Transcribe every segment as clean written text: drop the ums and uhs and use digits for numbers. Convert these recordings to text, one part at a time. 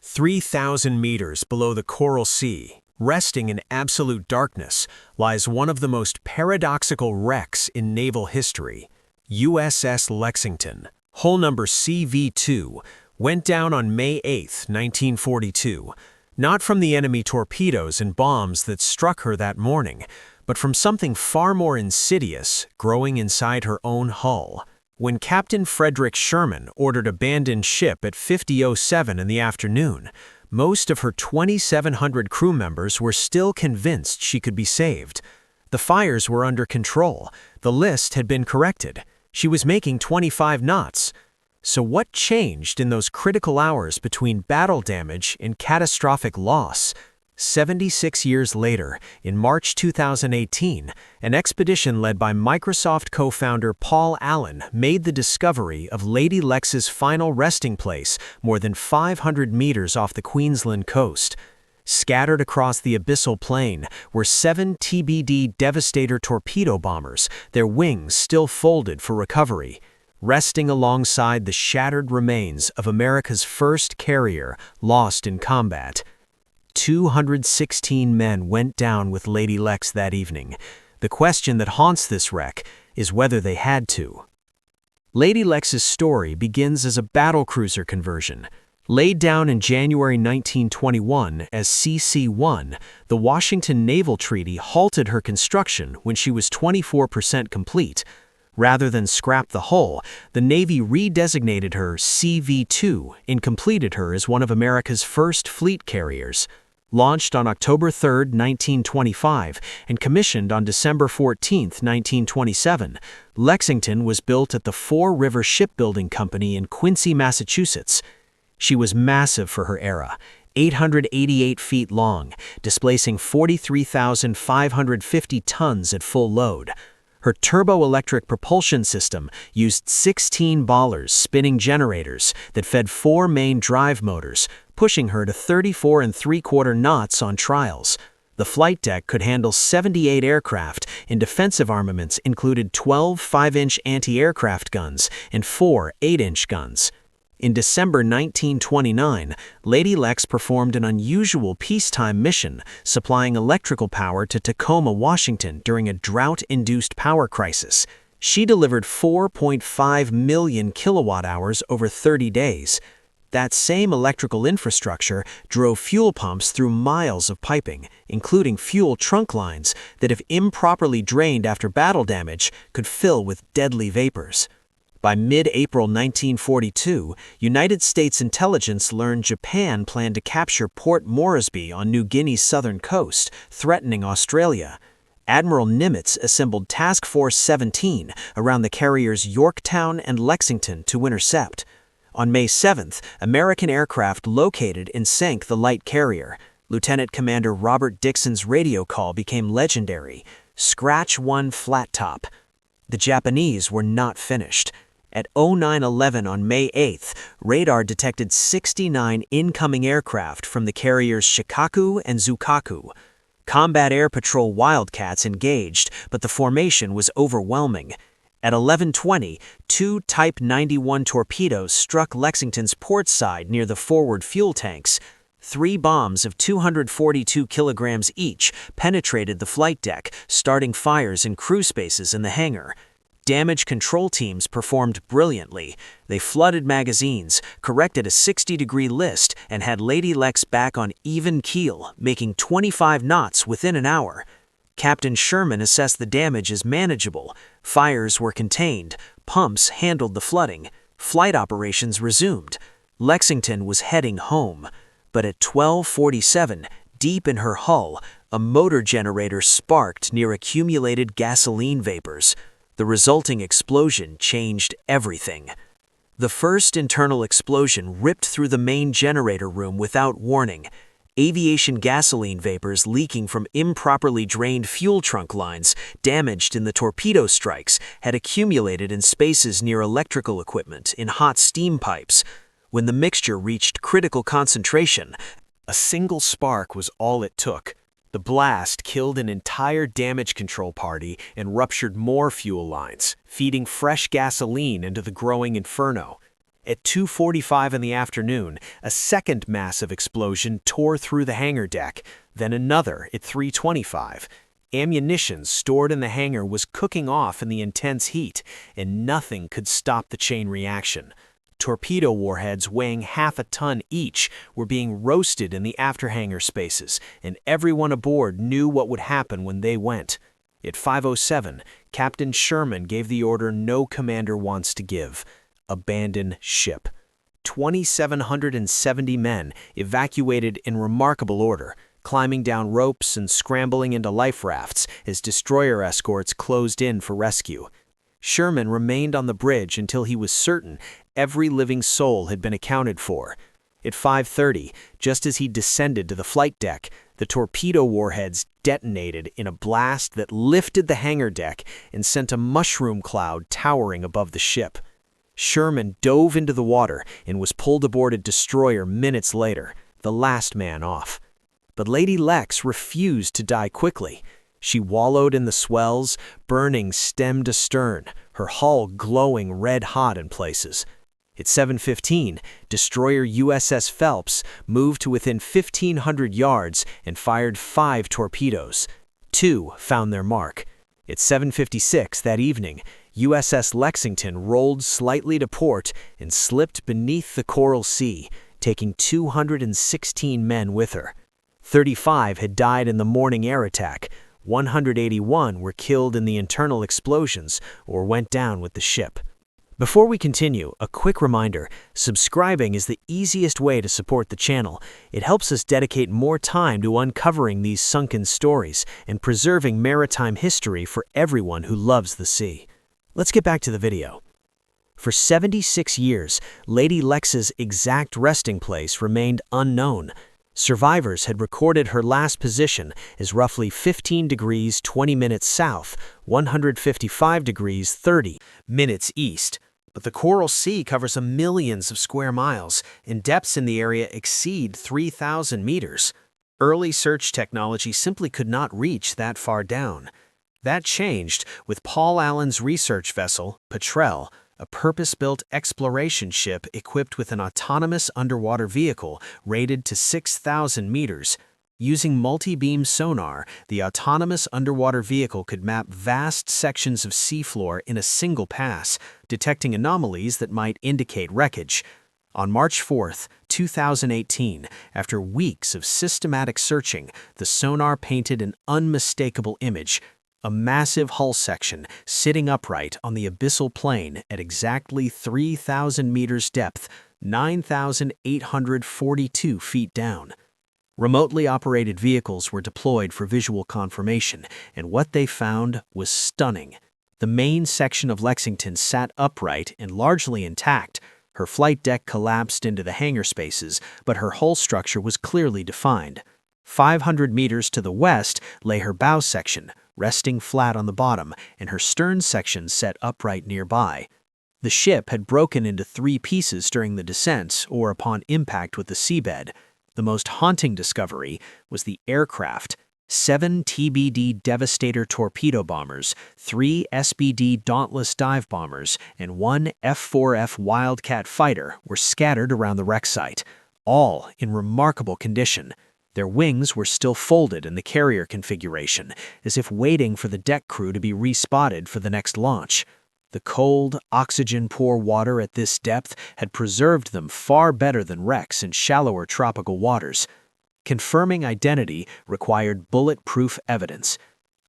3,000 meters below the Coral Sea, resting in absolute darkness, lies one of the most paradoxical wrecks in naval history. USS Lexington, hull number CV-2, went down on May 8, 1942, not from the enemy torpedoes and bombs that struck her that morning, but from something far more insidious growing inside her own hull. When Captain Frederick Sherman ordered abandoned ship at 50:07 in the afternoon, most of her 2,700 crew members were still convinced she could be saved. The fires were under control. The list had been corrected. She was making 25 knots. So what changed in those critical hours between battle damage and catastrophic loss? 76 years later, in March 2018, an expedition led by Microsoft co-founder Paul Allen made the discovery of Lady Lex's final resting place more than 500 meters off the Queensland coast. Scattered across the abyssal plain were 7 TBD Devastator torpedo bombers, their wings still folded for recovery, resting alongside the shattered remains of America's first carrier lost in combat. 216 men went down with Lady Lex that evening. The question that haunts this wreck is whether they had to. Lady Lex's story begins as a battlecruiser conversion. Laid down in January 1921 as CC-1, the Washington Naval Treaty halted her construction when she was 24% complete. Rather than scrap the hull, the Navy redesignated her CV-2 and completed her as one of America's first fleet carriers. Launched on October 3, 1925, and commissioned on December 14, 1927, Lexington was built at the Four River Shipbuilding Company in Quincy, Massachusetts. She was massive for her era, 888 feet long, displacing 43,550 tons at full load. Her turbo-electric propulsion system used 16 Ballers spinning generators that fed 4 main drive motors, pushing her to 34 3/4 knots on trials. The flight deck could handle 78 aircraft, and defensive armaments included 12 5-inch anti-aircraft guns and 4 8-inch guns. In December 1929, Lady Lex performed an unusual peacetime mission, supplying electrical power to Tacoma, Washington during a drought-induced power crisis. She delivered 4.5 million kilowatt-hours over 30 days. That same electrical infrastructure drove fuel pumps through miles of piping, including fuel trunk lines that, if improperly drained after battle damage, could fill with deadly vapors. By mid-April 1942, United States intelligence learned Japan planned to capture Port Moresby on New Guinea's southern coast, threatening Australia. Admiral Nimitz assembled Task Force 17 around the carriers Yorktown and Lexington to intercept. On May 7th, American aircraft located and sank the light carrier. Lieutenant Commander Robert Dixon's radio call became legendary: "Scratch 1 flat top." The Japanese were not finished. At 09:11 on May 8th, radar detected 69 incoming aircraft from the carriers Shikaku and Zukaku. Combat Air Patrol Wildcats engaged, but the formation was overwhelming. At 11:20, 2 Type 91 torpedoes struck Lexington's port side near the forward fuel tanks. 3 bombs of 242 kilograms each penetrated the flight deck, starting fires in crew spaces in the hangar. Damage control teams performed brilliantly. They flooded magazines, corrected a 60-degree list, and had Lady Lex back on even keel, making 25 knots within an hour. Captain Sherman assessed the damage as manageable. Fires were contained. Pumps handled the flooding. Flight operations resumed. Lexington was heading home. But at 12:47, deep in her hull, a motor generator sparked near accumulated gasoline vapors. The resulting explosion changed everything. The first internal explosion ripped through the main generator room without warning. Aviation gasoline vapors leaking from improperly drained fuel trunk lines, damaged in the torpedo strikes, had accumulated in spaces near electrical equipment in hot steam pipes. When the mixture reached critical concentration, a single spark was all it took. The blast killed an entire damage control party and ruptured more fuel lines, feeding fresh gasoline into the growing inferno. At 2:45 in the afternoon, a second massive explosion tore through the hangar deck, then another at 3:25. Ammunition stored in the hangar was cooking off in the intense heat, and nothing could stop the chain reaction. Torpedo warheads weighing half a ton each were being roasted in the after-hangar spaces, and everyone aboard knew what would happen when they went. At 5:07, Captain Sherman gave the order no commander wants to give: abandon ship. 2,770 men evacuated in remarkable order, climbing down ropes and scrambling into life rafts as destroyer escorts closed in for rescue. Sherman remained on the bridge until he was certain every living soul had been accounted for. At 5:30, just as he descended to the flight deck, the torpedo warheads detonated in a blast that lifted the hangar deck and sent a mushroom cloud towering above the ship. Sherman dove into the water and was pulled aboard a destroyer minutes later, the last man off. But Lady Lex refused to die quickly. She wallowed in the swells, burning stem to stern, her hull glowing red-hot in places. At 7:15, destroyer USS Phelps moved to within 1,500 yards and fired 5 torpedoes. 2 found their mark. At 7:56 that evening, USS Lexington rolled slightly to port and slipped beneath the Coral Sea, taking 216 men with her. 35 had died in the morning air attack. 181 were killed in the internal explosions or went down with the ship. Before we continue, a quick reminder: subscribing is the easiest way to support the channel. It helps us dedicate more time to uncovering these sunken stories and preserving maritime history for everyone who loves the sea. Let's get back to the video. For 76 years, Lady Lex's exact resting place remained unknown. Survivors had recorded her last position as roughly 15 degrees 20 minutes south, 155 degrees 30 minutes east. But the Coral Sea covers millions of square miles, and depths in the area exceed 3,000 meters. Early search technology simply could not reach that far down. That changed with Paul Allen's research vessel, Petrel, a purpose-built exploration ship equipped with an autonomous underwater vehicle rated to 6,000 meters. Using multi-beam sonar, the autonomous underwater vehicle could map vast sections of seafloor in a single pass, detecting anomalies that might indicate wreckage. On March 4, 2018, after weeks of systematic searching, the sonar painted an unmistakable image: a massive hull section sitting upright on the abyssal plain at exactly 3,000 meters depth, 9,842 feet down. Remotely operated vehicles were deployed for visual confirmation, and what they found was stunning. The main section of Lexington sat upright and largely intact. Her flight deck collapsed into the hangar spaces, but her hull structure was clearly defined. 500 meters to the west lay her bow section, resting flat on the bottom, and her stern section set upright nearby. The ship had broken into 3 pieces during the descent or upon impact with the seabed. The most haunting discovery was the aircraft. 7 TBD Devastator torpedo bombers, 3 SBD Dauntless dive bombers, and 1 F-4F Wildcat fighter were scattered around the wreck site, all in remarkable condition. Their wings were still folded in the carrier configuration, as if waiting for the deck crew to be respotted for the next launch. The cold, oxygen-poor water at this depth had preserved them far better than wrecks in shallower tropical waters. Confirming identity required bulletproof evidence.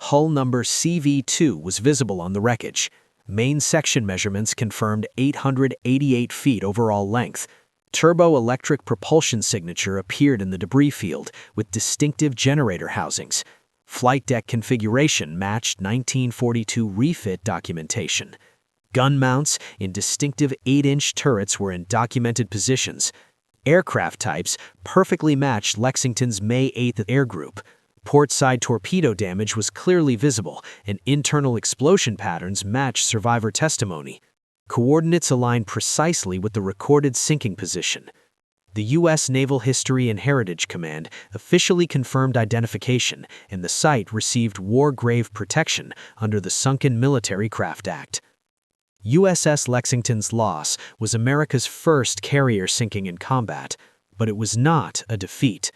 Hull number CV-2 was visible on the wreckage. Main section measurements confirmed 888 feet overall length. Turbo-electric propulsion signature appeared in the debris field with distinctive generator housings. Flight deck configuration matched 1942 refit documentation. Gun mounts in distinctive 8-inch turrets were in documented positions. Aircraft types perfectly matched Lexington's May 8th air group. Port-side torpedo damage was clearly visible, and internal explosion patterns matched survivor testimony. Coordinates aligned precisely with the recorded sinking position. The U.S. Naval History and Heritage Command officially confirmed identification, and the site received war grave protection under the Sunken Military Craft Act. USS Lexington's loss was America's first carrier sinking in combat, but it was not a defeat.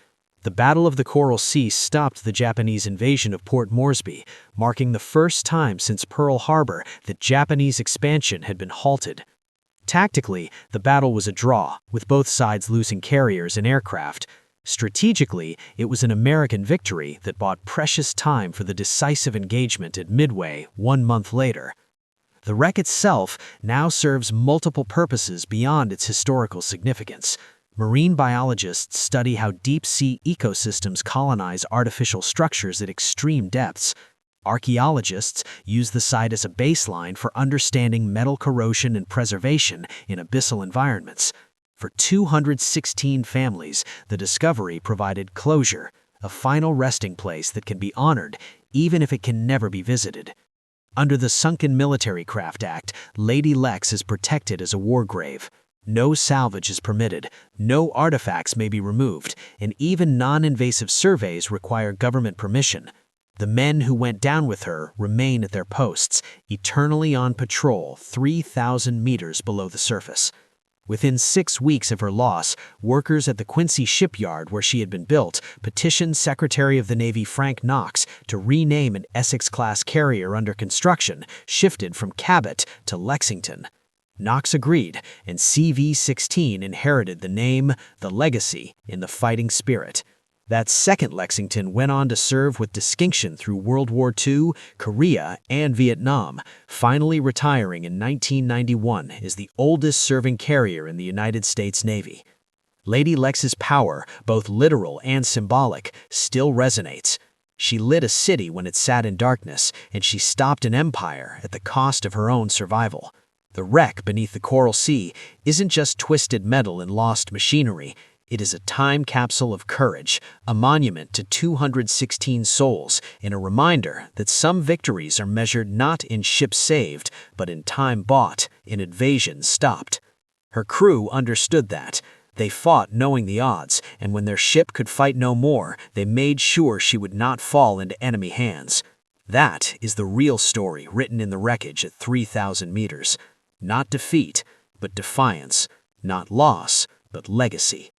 The Battle of the Coral Sea stopped the Japanese invasion of Port Moresby, marking the first time since Pearl Harbor that Japanese expansion had been halted. Tactically, the battle was a draw, with both sides losing carriers and aircraft. Strategically, it was an American victory that bought precious time for the decisive engagement at Midway 1 month later. The wreck itself now serves multiple purposes beyond its historical significance. Marine biologists study how deep-sea ecosystems colonize artificial structures at extreme depths. Archaeologists use the site as a baseline for understanding metal corrosion and preservation in abyssal environments. For 216 families, the discovery provided closure, a final resting place that can be honored even if it can never be visited. Under the Sunken Military Craft Act, Lady Lex is protected as a war grave. No salvage is permitted, no artifacts may be removed, and even non-invasive surveys require government permission. The men who went down with her remain at their posts, eternally on patrol 3,000 meters below the surface. Within 6 weeks of her loss, workers at the Quincy shipyard where she had been built petitioned Secretary of the Navy Frank Knox to rename an Essex-class carrier under construction, shifted from Cabot to Lexington. Knox agreed, and CV-16 inherited the name, the legacy, in the fighting spirit. That second Lexington went on to serve with distinction through World War II, Korea, and Vietnam, finally retiring in 1991 as the oldest serving carrier in the United States Navy. Lady Lex's power, both literal and symbolic, still resonates. She lit a city when it sat in darkness, and she stopped an empire at the cost of her own survival. The wreck beneath the Coral Sea isn't just twisted metal and lost machinery. It is a time capsule of courage, a monument to 216 souls, and a reminder that some victories are measured not in ships saved, but in time bought, in invasions stopped. Her crew understood that. They fought knowing the odds, and when their ship could fight no more, they made sure she would not fall into enemy hands. That is the real story written in the wreckage at 3,000 meters. Not defeat, but defiance. Not loss, but legacy.